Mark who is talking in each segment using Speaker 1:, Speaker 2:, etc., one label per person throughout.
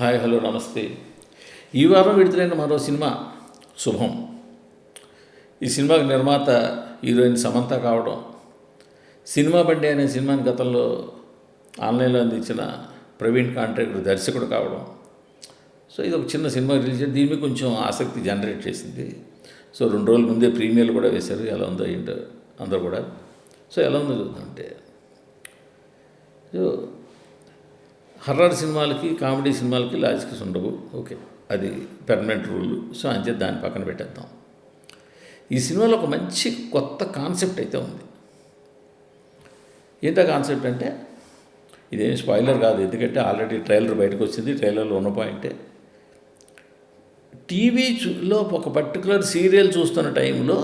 Speaker 1: Hi hello నమస్తే. ఈ వారం విడుదలైన మరో సినిమా శుభం. ఈ సినిమాకి నిర్మాత హీరోయిన్ సమంత కావడం, సినిమా బండి అనే సినిమాని గతంలో ఆన్లైన్లో అందించిన ప్రవీణ్ కాంట్రాక్టర్ దర్శకుడు కావడం. సో ఇది ఒక చిన్న సినిమా రిలీజ్ చేసి దీని మీద కొంచెం ఆసక్తి జనరేట్ చేసింది. సో 2 రోజుల ముందే ప్రీమియర్లు కూడా వేశారు. ఎలా ఉందో ఏంటో అందరూ కూడా. సో ఎలా ఉందో చూద్దామంటే, సో హర్రర్ సినిమాలకి కామెడీ సినిమాలకి లాజిక్స్ ఉండవు. ఓకే, అది పెర్మనెంట్ రూల్. సో అంతే, దాన్ని పక్కన పెట్టేద్దాం. ఈ సినిమాలో ఒక మంచి కొత్త కాన్సెప్ట్ అయితే ఉంది. ఏంటో కాన్సెప్ట్ అంటే, ఇదేం స్పాయిలర్ కాదు, ఎందుకంటే ఆల్రెడీ ట్రైలర్ బయటకు వచ్చింది. ట్రైలర్లో ఉన్న పాయింటే, టీవీలో ఒక పర్టికులర్ సీరియల్ చూస్తున్న టైంలో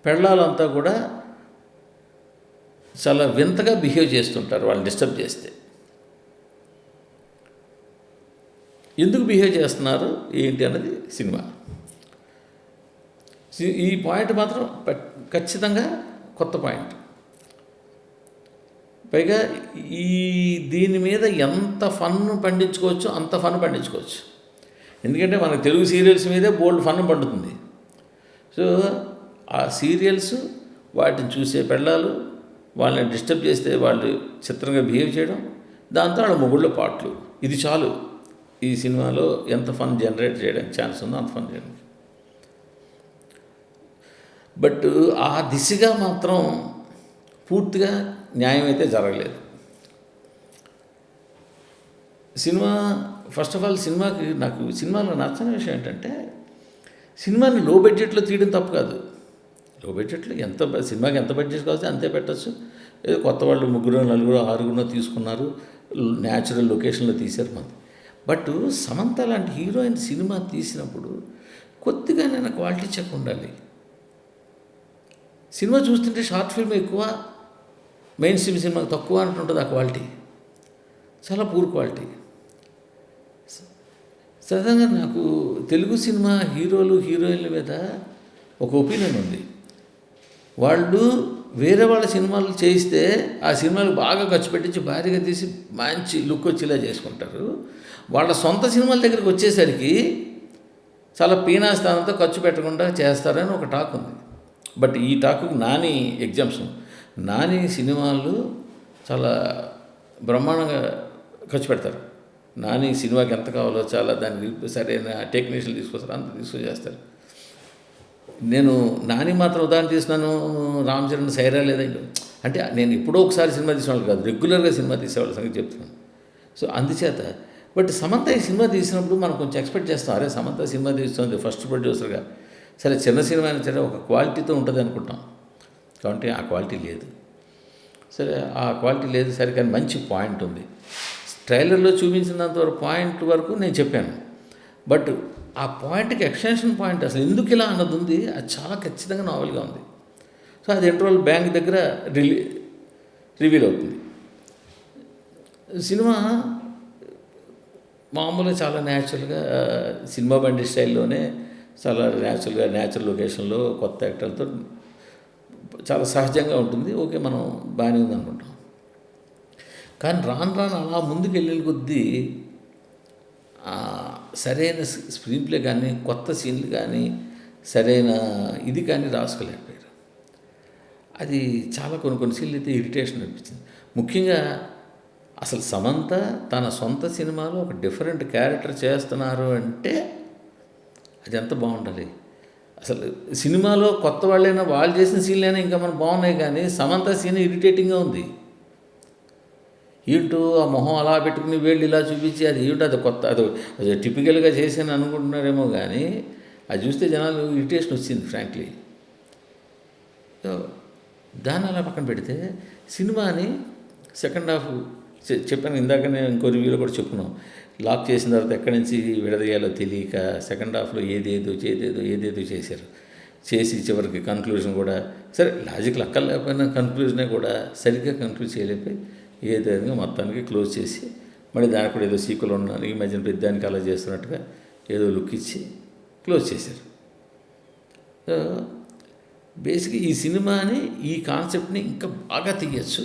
Speaker 1: పెళ్ళాలంతా కూడా చాలా వింతగా బిహేవ్ చేస్తుంటారు వాళ్ళని డిస్టర్బ్ చేస్తే. ఎందుకు బిహేవ్ చేస్తున్నారు ఏంటి అన్నది సినిమా. ఈ పాయింట్ మాత్రం ఖచ్చితంగా కొత్త పాయింట్. పైగా దీని మీద ఎంత ఫన్ పండించుకోవచ్చో అంత ఫన్ పండించుకోవచ్చు. ఎందుకంటే మనకు తెలుగు సీరియల్స్ మీదే బోల్డ్ ఫన్ పండుతుంది. సో ఆ సీరియల్స్, వాటిని చూసే పెళ్ళాలు, వాళ్ళని డిస్టర్బ్ చేస్తే వాళ్ళు చిత్రంగా బిహేవ్ చేయడం, దాంతో వాళ్ళ మొగుళ్ళ పాటలు, ఇది చాలు ఈ సినిమాలో ఎంత ఫన్ జనరేట్ చేయడానికి ఛాన్స్ ఉందో అంత ఫన్ చేయడానికి. బట్ ఆ దిశగా మాత్రం పూర్తిగా న్యాయం అయితే జరగలేదు. సినిమా ఫస్ట్ ఆఫ్ ఆల్ నాకు సినిమాలో నచ్చని విషయం ఏంటంటే, సినిమాని లో బడ్జెట్లో తీయడం తప్పు కాదు. లో బడ్జెట్లో సినిమాకి ఎంత బడ్జెట్ కావచ్చు అంతే పెట్టచ్చు. ఏదో కొత్త వాళ్ళు 3, 4, 6 తీసుకున్నారు, న్యాచురల్ లొకేషన్లో తీశారు మంది. బట్ సమంత లాంటి హీరోయిన్ సినిమా తీసినప్పుడు కొద్దిగా నేను క్వాలిటీ చెక్ ఉండాలి. సినిమా చూస్తుంటే షార్ట్ ఫిల్మ్ ఎక్కువ, మెయిన్ స్ట్రీమ్ సినిమాకి తక్కువ అంటుంటుంది. ఆ క్వాలిటీ చాలా పూర్ క్వాలిటీ. సహజంగా నాకు తెలుగు సినిమా హీరోలు హీరోయిన్ల మీద ఒక ఒపీనియన్ ఉంది. వాళ్ళు వేరే వాళ్ళ సినిమాలు చేయిస్తే ఆ సినిమాలు బాగా ఖర్చు పెట్టించి భారీగా తీసి మంచి లుక్ వచ్చేలా చేసుకుంటారు. వాళ్ళ సొంత సినిమాల దగ్గరికి వచ్చేసరికి చాలా పీనాస్థానంతో ఖర్చు పెట్టకుండా చేస్తారని ఒక టాక్ ఉంది. బట్ ఈ టాక్కు నాని ఎగ్జామ్షన్. నాని సినిమాలు చాలా బ్రహ్మాండంగా ఖర్చు పెడతారు. నాని సినిమాకి ఎంత కావాలో చాలా దానికి సరైన టెక్నీషియన్లు తీసుకొస్తారు, అంత తీసుకొచ్చేస్తారు. నేను నాని మాత్రం ఉదాహరణ తీసినాను, రామ్ చరణ్ సైరా లేదండి అంటే నేను ఎప్పుడో ఒకసారి సినిమా తీసేవాళ్ళు కాదు, రెగ్యులర్గా సినిమా తీసేవాళ్ళ సంగతి చెప్తున్నాను. సో అందుచేత బట్ సమంత ఈ సినిమా తీసినప్పుడు మనం కొంచెం ఎక్స్పెక్ట్ చేస్తాం, అరే సమంత సినిమా తీస్తుంది ఫస్ట్ ప్రొడ్యూసర్గా, సరే చిన్న సినిమా అయినా సరే ఒక క్వాలిటీతో ఉంటుంది అనుకుంటాం. కాబట్టి ఆ క్వాలిటీ లేదు. సరే ఆ క్వాలిటీ లేదు సరే, కానీ మంచి పాయింట్ ఉంది. ట్రైలర్లో చూపించినంత వరకు పాయింట్ వరకు నేను చెప్పాను. బట్ ఆ పాయింట్కి ఎక్స్టెన్షన్ పాయింట్ అసలు ఎందుకు ఇలా అన్నది ఉంది, అది చాలా ఖచ్చితంగా నావెల్గా ఉంది. సో అది ఇంటర్వల్ బ్యాంక్ దగ్గర రివీల్ అవుతుంది. సినిమా మామూలుగా చాలా న్యాచురల్గా సినిమా బండి స్టైల్లోనే చాలా న్యాచురల్ లొకేషన్లో కొత్త యాక్టర్లతో చాలా సహజంగా ఉంటుంది. ఓకే, మనం బాగానే ఉంది అనుకుంటాం. కానీ రాను అలా ముందుకు వెళ్ళిన కొద్దీ సరైన స్క్రీన్ ప్లే కానీ, కొత్త సీన్లు కానీ, సరైన ఇది కానీ రాసుకోలేకపోయారు. అది చాలా కొన్ని సీన్లు అయితే ఇరిటేషన్ అనిపించింది. ముఖ్యంగా అసలు సమంత తన సొంత సినిమాలో ఒక డిఫరెంట్ క్యారెక్టర్ చేస్తున్నారు అంటే అది ఎంత బాగుండాలి. అసలు సినిమాలో కొత్త వాళ్ళైనా వాళ్ళు చేసిన సీన్లైనా ఇంకా మనం బాగున్నాయి, కానీ సమంత సీన్ ఇరిటేటింగ్గా ఉంది. ఏంటో ఆ మొహం అలా పెట్టుకుని వేళ్ళు ఇలా చూపించి అది ఏంటో అది కొత్త, అది టిపికల్గా చేసాను అనుకుంటున్నారేమో, కానీ అది చూస్తే జనాలు ఇరిటేషన్ వచ్చింది ఫ్రాంక్లీ. దాన్ని అలా పక్కన పెడితే సినిమాని సెకండ్ హాఫ్ చెప్పాను ఇందాకనే, ఇంకో రివ్యూలో కూడా చెప్పుకున్నాం, లాక్ చేసిన తర్వాత ఎక్కడి నుంచి విడదీయాలో తెలియక సెకండ్ హాఫ్లో ఏదేదో చేశారు. చేసి చివరికి కన్క్లూజన్ కూడా సరే లాజిక్ లెక్కలు లేకపోయినా కన్క్లూజనే కూడా సరిగ్గా కన్క్లూజ్ చేయలేకపోయి ఏదో విధంగా మొత్తానికి క్లోజ్ చేసి మళ్ళీ దానికి కూడా ఏదో సీక్వెల్ ఉన్నాను ఈ మధ్యన పెద్దానికి అలా చేస్తున్నట్టుగా ఏదో లుక్ ఇచ్చి క్లోజ్ చేశారు. బేసిక్గా ఈ సినిమాని, ఈ కాన్సెప్ట్ని ఇంకా బాగా తీయచ్చు,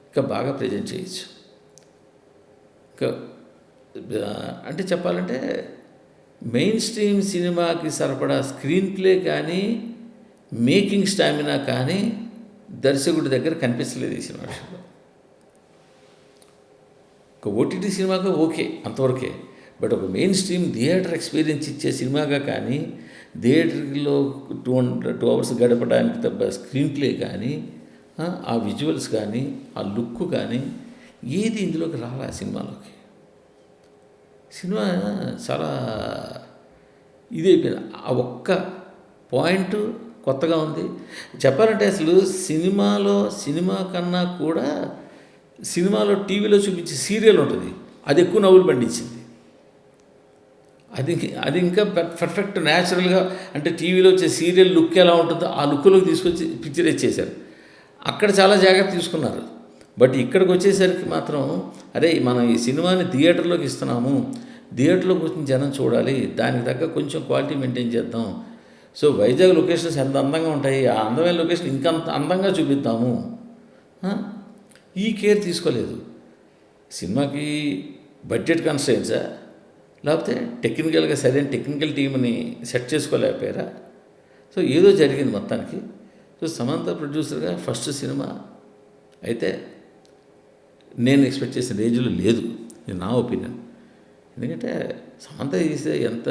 Speaker 1: ఇంకా బాగా ప్రజెంట్ చేయొచ్చు. ఇంకా అంటే చెప్పాలంటే మెయిన్ స్ట్రీమ్ సినిమాకి సరిపడా స్క్రీన్ ప్లే కానీ మేకింగ్ స్టామినా కానీ దర్శకుడి దగ్గర కనిపించలేదు ఈ సినిమా విషయంలో. ఒక ఓటీటీ సినిమాగా ఓకే, అంతవరకే. బట్ ఒక మెయిన్ స్ట్రీమ్ థియేటర్ ఎక్స్పీరియన్స్ ఇచ్చే సినిమాగా కానీ, థియేటర్లో 2 అవర్స్ గడపడానికి తప్ప స్క్రీన్ ప్లే కానీ, ఆ విజువల్స్ కానీ, ఆ లుక్ కానీ ఏది ఇందులోకి రాలే సినిమాలోకి. సినిమా చాలా ఇదైపోయింది. ఆ ఒక్క పాయింట్ కొత్తగా ఉంది. చెప్పాలంటే అసలు సినిమా కన్నా కూడా సినిమాలో టీవీలో చూపించే సీరియల్ ఉంటుంది, అది ఎక్కువ నవ్వులు పండించింది. అది ఇంకా పర్ఫెక్ట్ న్యాచురల్గా, అంటే టీవీలో వచ్చే సీరియల్ లుక్ ఎలా ఉంటుందో ఆ లుక్లోకి తీసుకొచ్చి పిక్చరైజ్ చేశారు. అక్కడ చాలా జాగ్రత్త తీసుకున్నారు. బట్ ఇక్కడికి వచ్చేసరికి మాత్రం అరే మనం ఈ సినిమాని థియేటర్లోకి ఇస్తున్నాము, థియేటర్లోకి వచ్చిన జనం చూడాలి, దానికి తగ్గ కొంచెం క్వాలిటీ మెయింటైన్ చేద్దాం. సో వైజాగ్ లొకేషన్స్ ఎంత అందంగా ఉంటాయి, ఆ అందమైన లొకేషన్ ఇంకంత అందంగా చూపిద్దాము. ఈ కేర్ తీసుకోలేదు. సినిమాకి బడ్జెట్ కన్స్ట్రెయిన్సా, లేకపోతే టెక్నికల్గా సరైన టెక్నికల్ టీంని సెట్ చేసుకోలేకపోయారా? సో ఏదో జరిగింది మొత్తానికి. సో సమంత ప్రొడ్యూసర్గా ఫస్ట్ సినిమా అయితే నేను ఎక్స్పెక్ట్ చేసిన రేంజ్లో లేదు, ఇది నా ఒపీనియన్. ఎందుకంటే సమంత చేస్తే ఎంత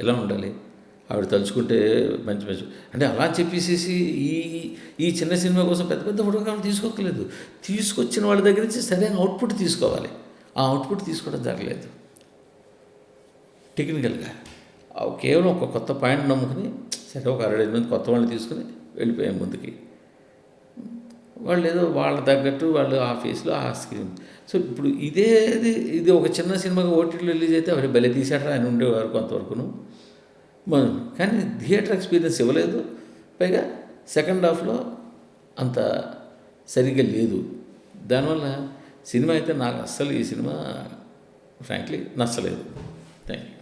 Speaker 1: ఎలా ఉండాలి, ఆవిడ తలుచుకుంటే మంచి అంటే అలా చెప్పేసేసి ఈ చిన్న సినిమా కోసం పెద్ద పెద్ద ఫోటోగ్రాఫ్లు తీసుకోకలేదు. తీసుకొచ్చిన వాళ్ళ దగ్గర నుంచి సరైన అవుట్పుట్ తీసుకోవాలి. ఆ అవుట్పుట్ తీసుకోవడం జరగలేదు. టెక్నికల్గా కేవలం ఒక కొత్త పాయింట్ నమ్ముకుని సరే ఒక 65 మంది కొత్త వాళ్ళని తీసుకుని వెళ్ళిపోయాం ముందుకి. వాళ్ళు ఏదో వాళ్ళ తగ్గట్టు వాళ్ళు ఆ ఫేస్లో ఆ స్క్రీన్. సో ఇప్పుడు ఇది ఒక చిన్న సినిమాగా ఓటీటీలో రిలీజ్ అయితే అవన్నీ భలే తీసాడరా ఆయన ఉండేవారు కొంతవరకును. కానీ థియేటర్ ఎక్స్పీరియన్స్ ఇవ్వలేదు. పైగా సెకండ్ హాఫ్లో అంత సరిగ్గా లేదు. దానివల్ల సినిమా అయితే నాకు అస్సలు ఈ సినిమా ఫ్రాంక్లీ నచ్చలేదు. Thank you.